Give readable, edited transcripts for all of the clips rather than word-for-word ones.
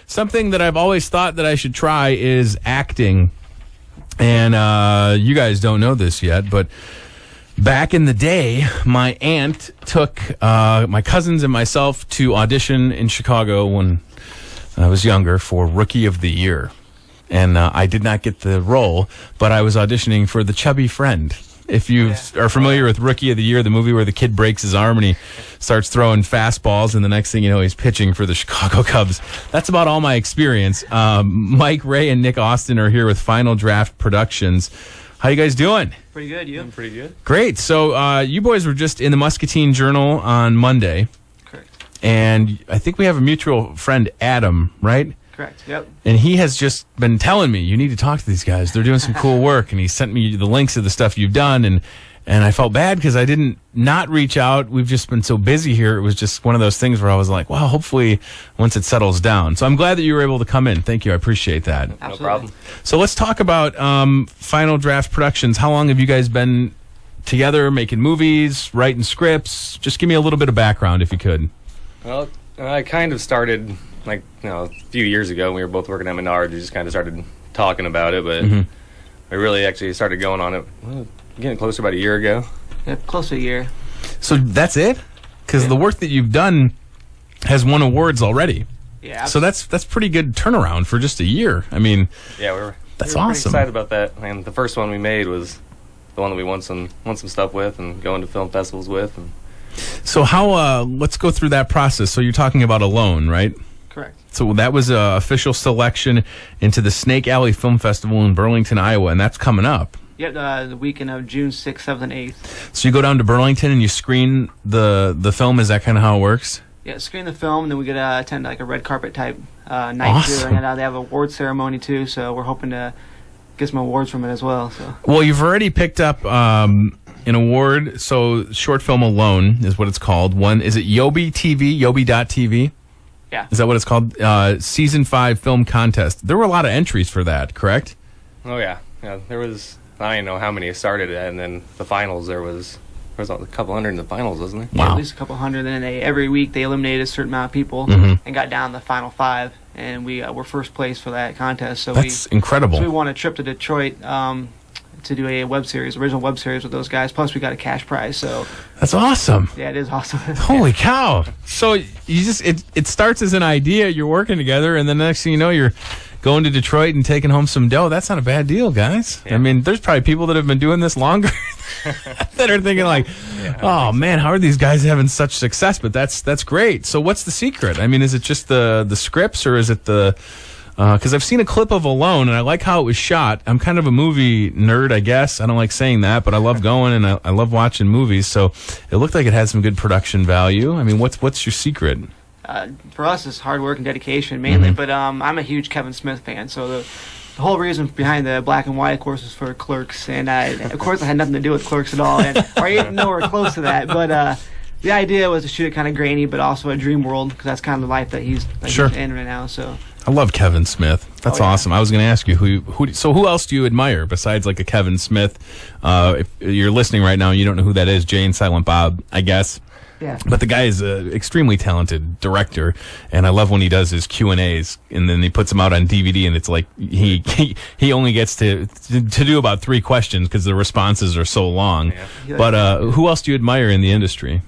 something that I've always thought that I should try is acting. And you guys don't know this yet, but back in the day, my aunt took my cousins and myself to audition in Chicago when I was younger for Rookie of the Year. And I did not get the role, but I was auditioning for The Chubby Friend. If you are familiar with Rookie of the Year, the movie where the kid breaks his arm and he starts throwing fastballs, and the next thing you know, he's pitching for the Chicago Cubs. That's about all my experience. Mike Ray and Nick Austin are here with Final Draft Productions. How you guys doing? Pretty good, you? I'm pretty good. Great. So you boys were just in the Muscatine Journal on Monday. Correct. And I think we have a mutual friend, Adam, right? Correct, yep. And he has just been telling me, you need to talk to these guys. They're doing some cool work. And he sent me the links of the stuff you've done. And I felt bad because I didn't not reach out. We've just been so busy here. It was just one of those things where I was like, well, hopefully once it settles down. So I'm glad that you were able to come in. Thank you. I appreciate that. Absolutely. No problem. So let's talk about Final Draft Productions. How long have you guys been together, making movies, writing scripts? Just give me a little bit of background if you could. Well, I kind of started, a few years ago. We were both working at Menards. We just kind of started talking about it, but we really actually started going on it, getting closer about a year ago. Yep, close to a year. So that's it? Because the work that you've done has won awards already. Yeah. So that's pretty good turnaround for just a year. I mean, Yeah, we were That's pretty awesome. excited about that. And the first one we made was the one that we won some stuff with and going to film festivals with. And so how, let's go through that process. So you're talking about Alone, right? Correct. So that was an official selection into the Snake Alley Film Festival in Burlington, Iowa, and that's coming up. Yep, the weekend of June 6th, 7th, and 8th. So you go down to Burlington and you screen the film. Is that kind of how it works? Yeah, screen the film, and then we get to attend like a red carpet type night Awesome. too. And they have an award ceremony too, so we're hoping to get some awards from it as well. So. Well, you've already picked up an award. So short film Alone is what it's called. One, is it Yobi TV, Yobi.tv? Yeah. Is that what it's called? Season 5 film contest. There were a lot of entries for that, correct? oh yeah, there was, I don't know how many started at, and then the finals there was a couple hundred in the finals, wasn't there? Yeah, Wow. at least a couple hundred. And then every week they eliminated a certain amount of people and got down to the final 5. And we were first place for that contest. So That's incredible. we won a trip to Detroit to do a original web series with those guys. Plus we got a cash prize. So That's awesome. yeah, it is awesome. Holy cow. So you just it starts as an idea, you're working together, and then the next thing you know, you're going to Detroit and taking home some dough. That's not a bad deal, guys. Yeah. I mean, there's probably people that have been doing this longer that are thinking like, oh man, how are these guys having such success? But that's great. So what's the secret? I mean, is it just the scripts, or is it the because I've seen a clip of Alone, and I like how it was shot. I'm kind of a movie nerd, I guess. I don't like saying that, but I love going, and I love watching movies. So it looked like it had some good production value. I mean, what's your secret? For us, it's hard work and dedication mainly. But I'm a huge Kevin Smith fan, so the whole reason behind the black and white, of course, is for Clerks, and of course, I had nothing to do with Clerks at all, or even nowhere close to that. But the idea was to shoot it kind of grainy, but also a dream world, because that's kind of the life that he's Sure. in right now. So. I love Kevin Smith. That's Oh, yeah. awesome. I was going to ask you who else do you admire besides like a Kevin Smith? If you're listening right now and you don't know who that is, Jay and Silent Bob, I guess. Yeah. But the guy is an extremely talented director, and I love when he does his Q&As, and then he puts them out on DVD, and it's like he only gets to do about 3 questions because the responses are so long. Yeah. But who else do you admire in the industry?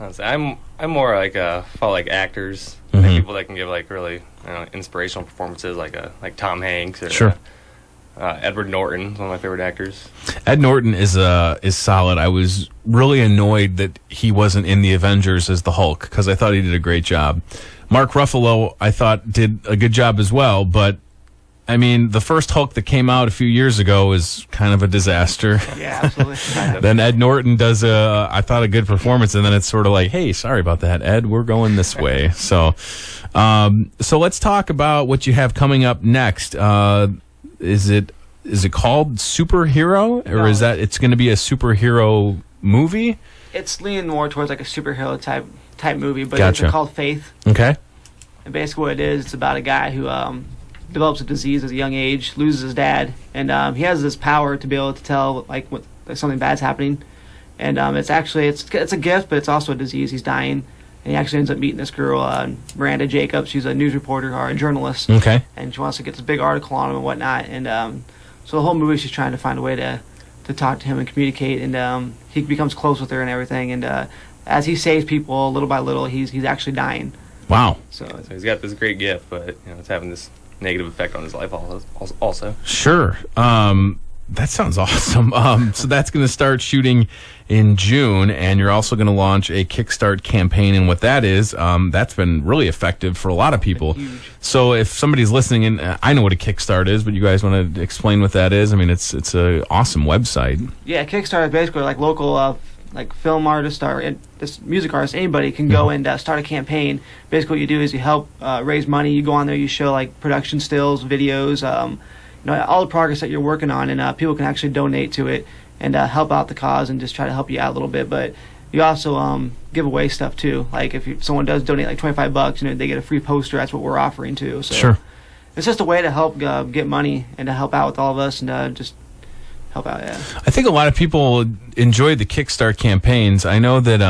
Honestly, I'm more follow actors, like people that can give really inspirational performances, like Tom Hanks or Sure. Edward Norton, one of my favorite actors. Ed Norton is solid. I was really annoyed that he wasn't in the Avengers as the Hulk, because I thought he did a great job. Mark Ruffalo, I thought, did a good job as well, but I mean, the first Hulk that came out a few years ago is kind of a disaster. Yeah, absolutely. Then Ed Norton does I thought, a good performance, and then it's sort of like, hey, sorry about that, Ed. We're going this way. So let's talk about what you have coming up next. Is it called Superhero, or is that it's going to be a superhero movie? It's leaning more towards like a superhero type movie, but Gotcha. it's called Faith. Okay. And basically what it is, it's about a guy who develops a disease at a young age, loses his dad, and he has this power to be able to tell like something bad's happening. And it's a gift, but it's also a disease. He's dying, And he actually ends up meeting this girl, Miranda Jacobs. She's a news reporter or a journalist. Okay. And she wants to get this big article on him and whatnot. And so the whole movie, she's trying to find a way to talk to him and communicate. And he becomes close with her and everything. And as he saves people little by little, he's actually dying. Wow. So he's got this great gift, but it's having this negative effect on his life also. Sure. That sounds awesome. So that's going to start shooting in June, and you're also going to launch a Kickstart campaign. And what that is, that's been really effective for a lot of people. So if somebody's listening, and I know what a Kickstart is, but you guys want to explain what that is? I mean, it's an awesome website. Yeah, Kickstart is basically like local like film artists or this music artists, anybody can go and start a campaign. Basically, what you do is you help raise money. You go on there, you show like production stills, videos, all the progress that you're working on, and people can actually donate to it and help out the cause and just try to help you out a little bit. But you also give away stuff too. Like if someone does donate like $25, they get a free poster. That's what we're offering too. So Sure. It's just a way to help get money and to help out with all of us and just help out. Yeah. I think a lot of people enjoyed the Kickstart campaigns. I know that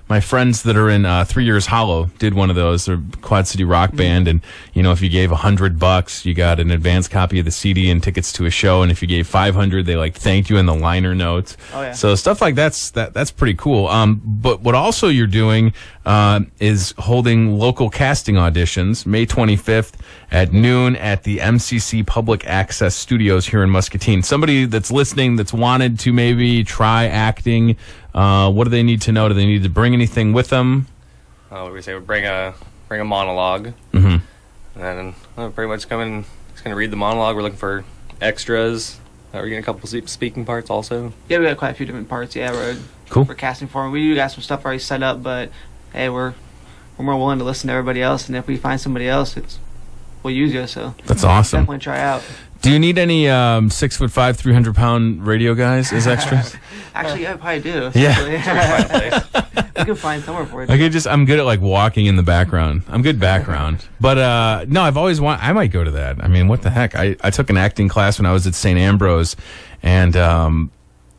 my friends that are in 3 Years Hollow did one of those. They're a Quad City rock band, and if you gave $100, you got an advance copy of the CD and tickets to a show. And if you gave $500, they thanked you in the liner notes. Oh, yeah. So stuff like that's pretty cool. But what also you're doing is holding local casting auditions May 25th at noon at the MCC Public Access Studios here in Muscatine. Somebody that's listening that's wanted to maybe try acting, what do they need to know? Do they need to bring anything with them? We say bring a monologue, Mm-hmm. and then pretty much come in. Just gonna read the monologue. We're looking for extras. We're getting a couple speaking parts also. Yeah, we got quite a few different parts. Yeah, Cool. we're casting for them. We do got some stuff already set up, but hey, we're more willing to listen to everybody else, and if we find somebody else, we'll use you. So That's awesome. definitely try out. Do you need any 6'5", 300-pound radio guys as extras? Actually, yeah, I probably do. Yeah. We can find somewhere for it. I'm good at walking in the background. I'm good background. But no, I've always I might go to that. I mean, what the heck? I took an acting class when I was at St. Ambrose, and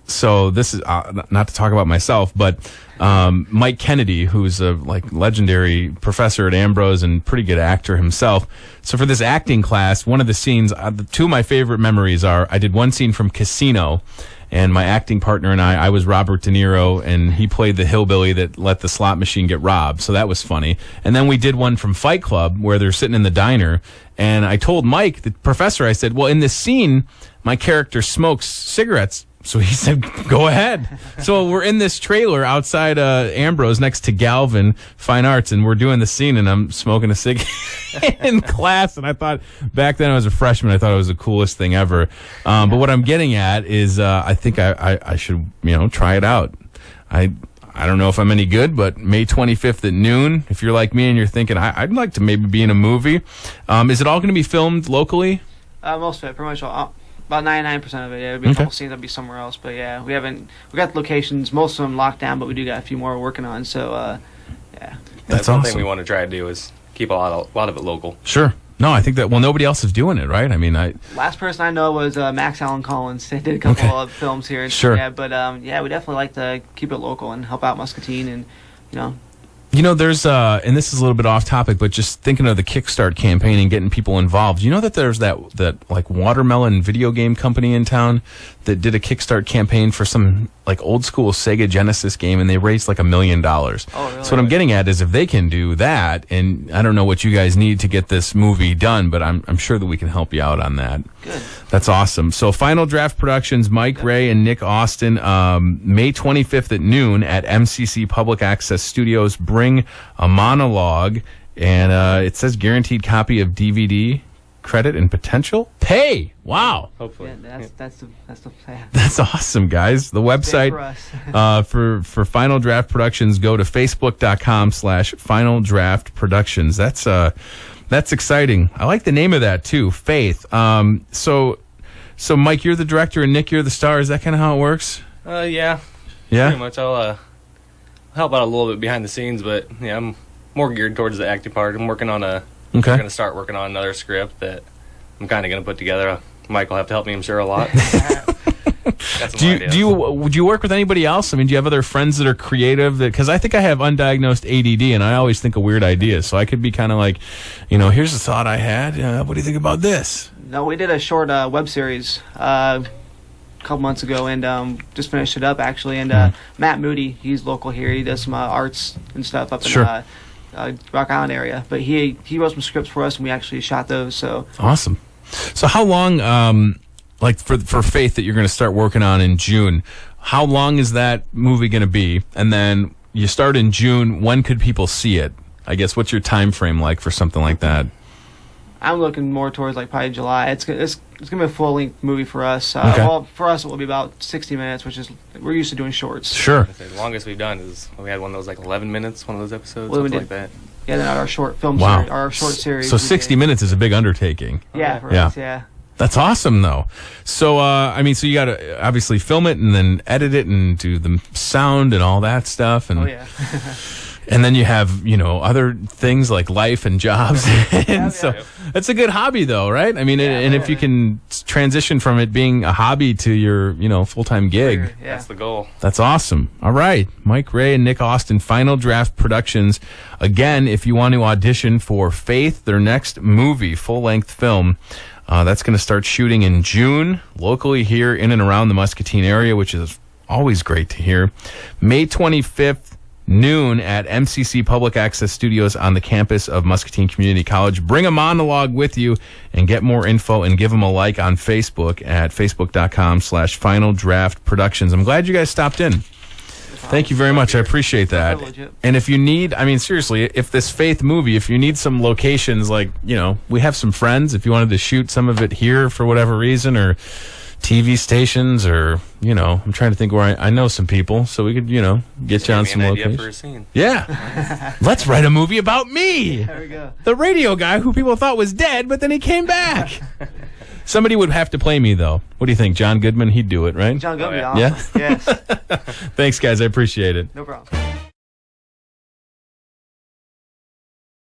so this is not to talk about myself, but Mike Kennedy, who's a legendary professor at Ambrose and pretty good actor himself. So for this acting class, one of the scenes, two of my favorite memories are I did one scene from Casino, and my acting partner and I was Robert De Niro, and he played the hillbilly that let the slot machine get robbed. So that was funny. And then we did one from Fight Club where they're sitting in the diner, and I told Mike, the professor, I said, well, in this scene, my character smokes cigarettes. So he said, go ahead. So we're in this trailer outside Ambrose next to Galvin Fine Arts, and we're doing the scene, and I'm smoking a cig in class. And I thought, back then I was a freshman, I thought it was the coolest thing ever. But what I'm getting at is I think I should, try it out. I don't know if I'm any good, but May 25th at noon, if you're like me and you're thinking, I'd like to maybe be in a movie. Is it all going to be filmed locally? Most of it, pretty much all. About 99% of it. Yeah, there'll be a couple scenes that'll be somewhere else, but yeah, we got the locations, most of them locked down, but we do got a few more we're working on. So, yeah. That's awesome. one thing we want to try to do is keep a lot of it local. Sure. No, I think that nobody else is doing it, right? I mean, last person I know was Max Allen Collins. They did a couple of films here. Sure. Yeah, but yeah, we definitely like to keep it local and help out Muscatine, and there's and this is a little bit off topic, but just thinking of the Kickstart campaign and getting people involved. You know that there's that Watermelon video game company in town that did a Kickstart campaign for some old school Sega Genesis game, and they raised $1 million. Oh, really? So what I'm getting at is if they can do that, and I don't know what you guys need to get this movie done, but I'm sure that we can help you out on that. Good. That's awesome. So Final Draft Productions, Mike Ray and Nick Austin, May 25th at noon at MCC Public Access Studios. Bring a monologue, and it says guaranteed copy of DVD, credit, and potential pay. Wow. Hopefully. Yeah, that's the plan. That's awesome, guys. The website for Final Draft Productions, go to facebook.com/Final Draft Productions. That's exciting. I like the name of that too, Faith. So Mike, you're the director, and Nick, you're the star. Is that kind of how it works? Yeah. Yeah. Pretty much. I'll help out a little bit behind the scenes, but yeah, I'm more geared towards the acting part. I'm working on We're going to start working on another script that I'm kind of going to put together. Mike will have to help me, I'm sure, a lot. Got some Do you ideas. would you work with anybody else? I mean, do you have other friends that are creative? Because I think I have undiagnosed ADD, and I always think of weird ideas. So I could be kind of like, here's a thought I had. What do you think about this? No, we did a short web series a couple months ago, and just finished it up actually. And Matt Moody, he's local here. He does some arts and stuff up Sure. in Rock Island area. But he wrote some scripts for us, and we actually shot those. So Awesome. So how long, like for Faith that you're going to start working on in June, how long is that movie going to be? And then you start in June. When could people see it? I guess what's your time frame like for something like that? I'm looking more towards like probably July. It's gonna be a full length movie for us. Okay. Well, for us it will be about 60 minutes, which is we're used to doing shorts. Sure. The longest we've done is we had one of those like 11 minutes, one of those episodes, Well, we something did- like that. Yeah, then our short film Wow. series, our short series. So we 60 did. minutes is a big undertaking. Yeah, for Yeah. us, yeah. That's awesome, though. So, so you got to obviously film it and then edit it and do the sound and all that stuff. And, Oh yeah. and then you have, other things like life and jobs. And so yeah. that's a good hobby, though, right? I mean, and if you can transition from it being a hobby to your, full-time gig, Yeah. That's the goal. that's awesome. All right. Mike Ray and Nick Austin, Final Draft Productions. Again, if you want to audition for Faith, their next movie, full-length film, that's going to start shooting in June, locally here in and around the Muscatine area, which is always great to hear. May 25th, noon at MCC Public Access Studios on the campus of Muscatine Community College. Bring a monologue with you and get more info and give them a like on Facebook at facebook.com/Final Draft Productions. I'm glad you guys stopped in. Thank you very much. I appreciate that. privilege, yep. And if you need, I mean, seriously, if this Faith movie, if you need some locations, like, we have some friends, if you wanted to shoot some of it here for whatever reason, or TV stations, or, I'm trying to think where I know some people, so we could, get you on Give some me an idea for a locations. scene. Yeah. Let's write a movie about me. There we go. The radio guy who people thought was dead, but then he came back. Somebody would have to play me, though. What do you think? John Goodman? He'd do it, right? John Goodman, yeah. awesome. Yeah? Yes. Thanks, guys. I appreciate it. No problem.